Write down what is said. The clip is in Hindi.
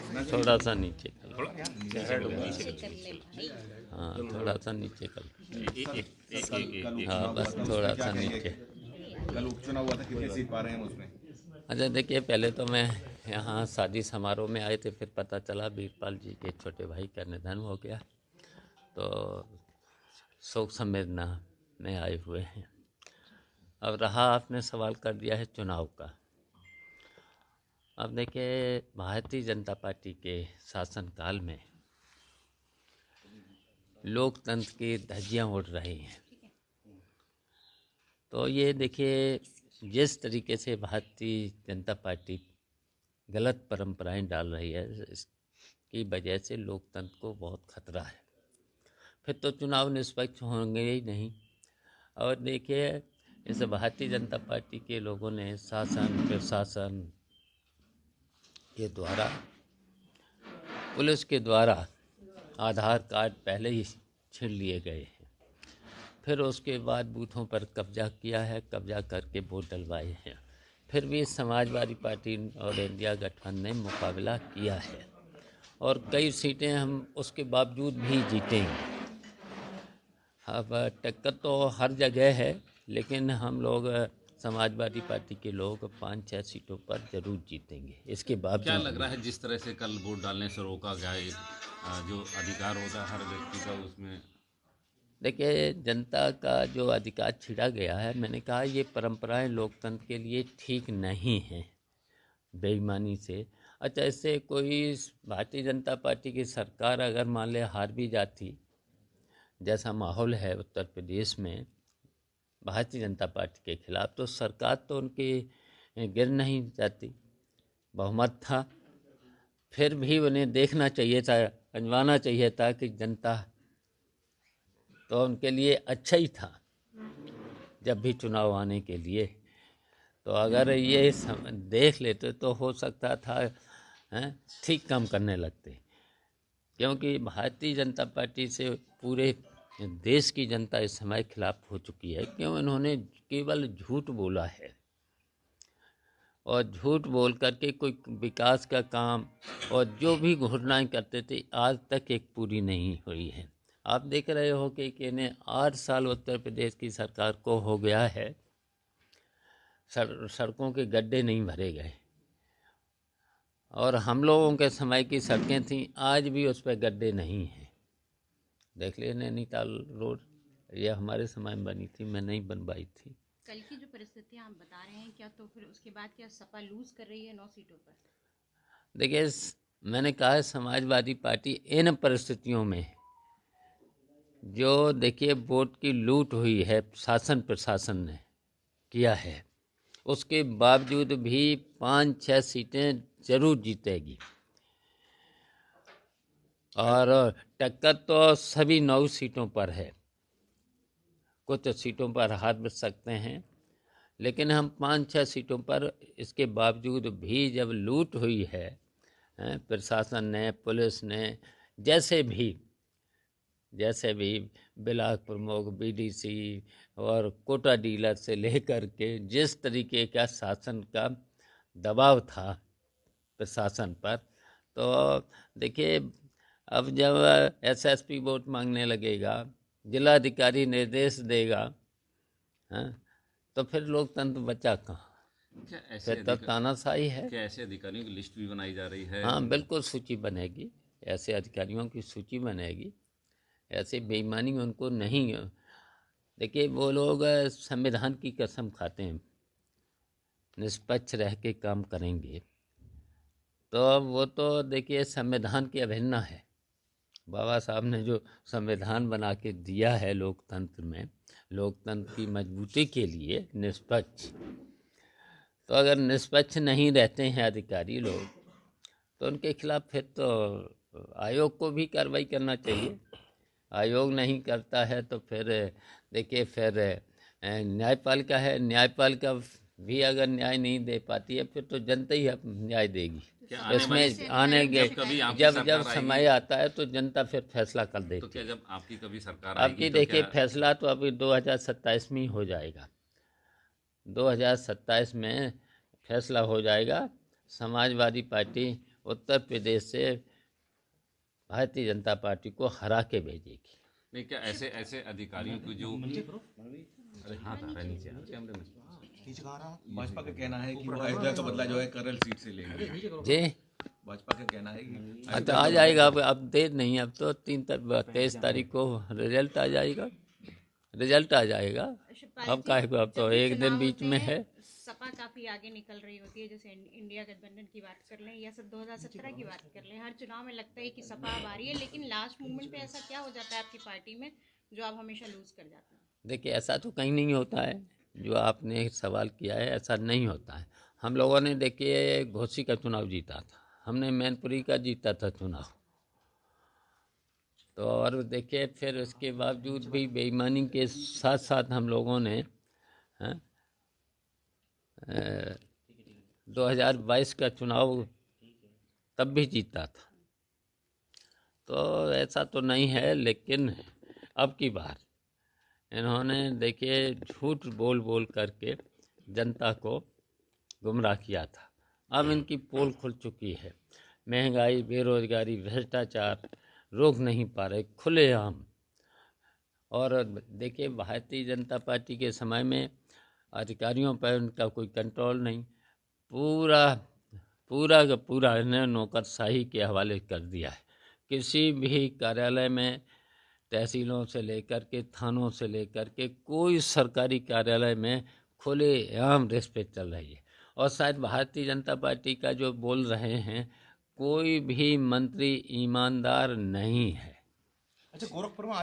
थोड़ा सा नीचे कर लो। थोड़ा नीचे कर ले। हाँ, थोड़ा सा नीचे कर लो। कल हाँ, उपचुनाव हुआ बस था, उस थोड़ा पर क्या सा कहेंगे? नीचे। कल उपचुनाव हुआ था, कितनी सीट पा रहे हैं हम उसमें? अच्छा देखिए, पहले तो मैं यहाँ शादी समारोह में आए थे, फिर पता चला वीरपाल जी के छोटे भाई का निधन हो गया, तो शोक संवेदना में आए हुए हैं। अब रहा, आपने सवाल कर दिया है चुनाव का। अब देखिए, भारतीय जनता पार्टी के शासनकाल में लोकतंत्र की धज्जियां उड़ रही हैं। तो ये देखिए, जिस तरीके से भारतीय जनता पार्टी गलत परंपराएं डाल रही है, इसकी वजह से लोकतंत्र को बहुत खतरा है। फिर तो चुनाव निष्पक्ष होंगे ही नहीं। और देखिए, इस भारतीय जनता पार्टी के लोगों ने शासन प्रशासन के द्वारा, पुलिस के द्वारा आधार कार्ड पहले ही छीन लिए गए हैं। फिर उसके बाद बूथों पर कब्जा किया है, कब्जा करके वोट डलवाए हैं। फिर भी समाजवादी पार्टी और इंडिया गठबंधन ने मुकाबला किया है और कई सीटें हम उसके बावजूद भी जीतेंगे। अब टक्कर तो हर जगह है, लेकिन हम लोग समाजवादी पार्टी के लोग 5-6 सीटों पर जरूर जीतेंगे। इसके बावजूद क्या लग रहा है जिस तरह से कल वोट डालने से रोका गया, जो अधिकार होता है हर व्यक्ति का, उसमें देखिए, जनता का जो अधिकार छीना गया है, मैंने कहा ये परंपराएं लोकतंत्र के लिए ठीक नहीं हैं, बेईमानी से। अच्छा, इससे कोई भारतीय जनता पार्टी की सरकार अगर मान ले हार भी जाती, जैसा माहौल है उत्तर प्रदेश में भारतीय जनता पार्टी के खिलाफ, तो सरकार तो उनकी गिर नहीं जाती, बहुमत था। फिर भी उन्हें देखना चाहिए था, अजमाना चाहिए था कि जनता तो उनके लिए अच्छा ही था जब भी चुनाव आने के लिए। तो अगर ये देख लेते तो हो सकता था ठीक काम करने लगते, क्योंकि भारतीय जनता पार्टी से पूरे देश की जनता इस समय खिलाफ हो चुकी है। क्यों? इन्होंने केवल झूठ बोला है, और झूठ बोल करके कोई विकास का काम और जो भी घोषणाएं करते थे आज तक एक पूरी नहीं हुई है। आप देख रहे हो कि इन्हें 8 साल उत्तर प्रदेश की सरकार को हो गया है, सड़कों के गड्ढे नहीं भरे गए। और हम लोगों के समय की सड़कें थीं, आज भी उस पर गड्ढे नहीं हैं। देख लिए नैनीताल रोड, यह हमारे समय में बनी थी, मैं नहीं बनवाई थी। कल की जो परिस्थितियां आप बता रहे हैं, क्या तो फिर उसके बाद क्या सपा लूज कर रही है 9 सीटों पर? देखिए, मैंने कहा है समाजवादी पार्टी इन परिस्थितियों में, जो देखिए वोट की लूट हुई है, शासन प्रशासन ने किया है, उसके बावजूद भी 5-6 सीटें जरूर जीतेगी। और टक्कर तो सभी 9 सीटों पर है, कुछ सीटों पर हार बच सकते हैं, लेकिन हम 5-6 सीटों पर इसके बावजूद भी जब लूट हुई है, प्रशासन ने, पुलिस ने, जैसे भी ब्लॉक प्रमुख, बीडीसी और कोटा डीलर से लेकर के जिस तरीके का शासन का दबाव था प्रशासन पर, तो देखिए अब जब एसएसपी वोट मांगने लगेगा, जिलाधिकारी निर्देश देगा, तो फिर लोकतंत्र बचा कहाँ? क्या ऐसे फिर तो तानाशाही है। क्या ऐसे अधिकारियों की लिस्ट भी बनाई जा रही है? हाँ, बिल्कुल सूची बनेगी, ऐसे अधिकारियों की सूची बनेगी। ऐसे बेईमानी उनको नहीं। देखिए, वो लोग संविधान की कसम खाते हैं निष्पक्ष रह के काम करेंगे, तो वो तो देखिए संविधान की अवहेलना है। बाबा साहब ने जो संविधान बना के दिया है लोकतंत्र में, लोकतंत्र की मजबूती के लिए निष्पक्ष, तो अगर निष्पक्ष नहीं रहते हैं अधिकारी लोग, तो उनके खिलाफ फिर तो आयोग को भी कार्रवाई करना चाहिए। आयोग नहीं करता है तो फिर देखिए, फिर न्यायपालिका है, न्यायपालिका भी अगर न्याय नहीं दे पाती है, फिर तो जनता ही न्याय देगी। इसमें आने जब समय आता है तो जनता फिर फैसला कर देती है। तो क्या जब आपकी कभी सरकार आपकी देखिए फैसला तो अभी 2027 में ही हो जाएगा, 2027 में फैसला हो जाएगा। समाजवादी पार्टी उत्तर प्रदेश से भारतीय जनता पार्टी को हरा के भेजेगी। नहीं, क्या ऐसे ऐसे अधिकारियों की जो अरे हाँ था नीचे कैमरे में भाजपा का कहना है कि वो अयोध्या का बदला जो है करल सीट से लेंगे। जी भाजपा का कहना है कि तो आ जाएगा, अब देर नहीं, अब तो 23 तारीख को रिजल्ट आ जाएगा, रिजल्ट आ जाएगा। अब काहे को, अब तो एक दिन बीच में है। सपा काफी आगे निकल रही होती है, जैसे इंडिया गठबंधन की बात कर लें या सब 2017 की बात कर लें, हर चुनाव में लगता है कि सपा अब आ रही है, लेकिन लास्ट मोमेंट पे ऐसा क्या हो जाता है आपकी पार्टी में जो आप हमेशा लूज कर जाते हैं? देखिए, ऐसा तो कहीं नहीं होता है, जो आपने सवाल किया है ऐसा नहीं होता है। हम लोगों ने देखिए घोसी का चुनाव जीता था, हमने मैनपुरी का जीता था चुनाव, तो और देखिए फिर उसके बावजूद भी बेईमानी के साथ साथ हम लोगों ने 2022 का चुनाव तब भी जीता था। तो ऐसा तो नहीं है, लेकिन अब की बार इन्होंने देखिए झूठ बोल बोल करके जनता को गुमराह किया था। अब इनकी पोल खुल चुकी है, महंगाई, बेरोजगारी, भ्रष्टाचार रोक नहीं पा रहे खुलेआम। और देखिए भारतीय जनता पार्टी के समय में अधिकारियों पर उनका कोई कंट्रोल नहीं, पूरा पूरा का पूरा इन्हें नौकरशाही के हवाले कर दिया है। किसी भी कार्यालय में, तहसीलों से लेकर के थानों से लेकर के कोई सरकारी कार्यालय में खुलेआम रिश्वत चल रही है। और शायद भारतीय जनता पार्टी का जो बोल रहे हैं, कोई भी मंत्री ईमानदार नहीं है। अच्छा, गोरखपुर में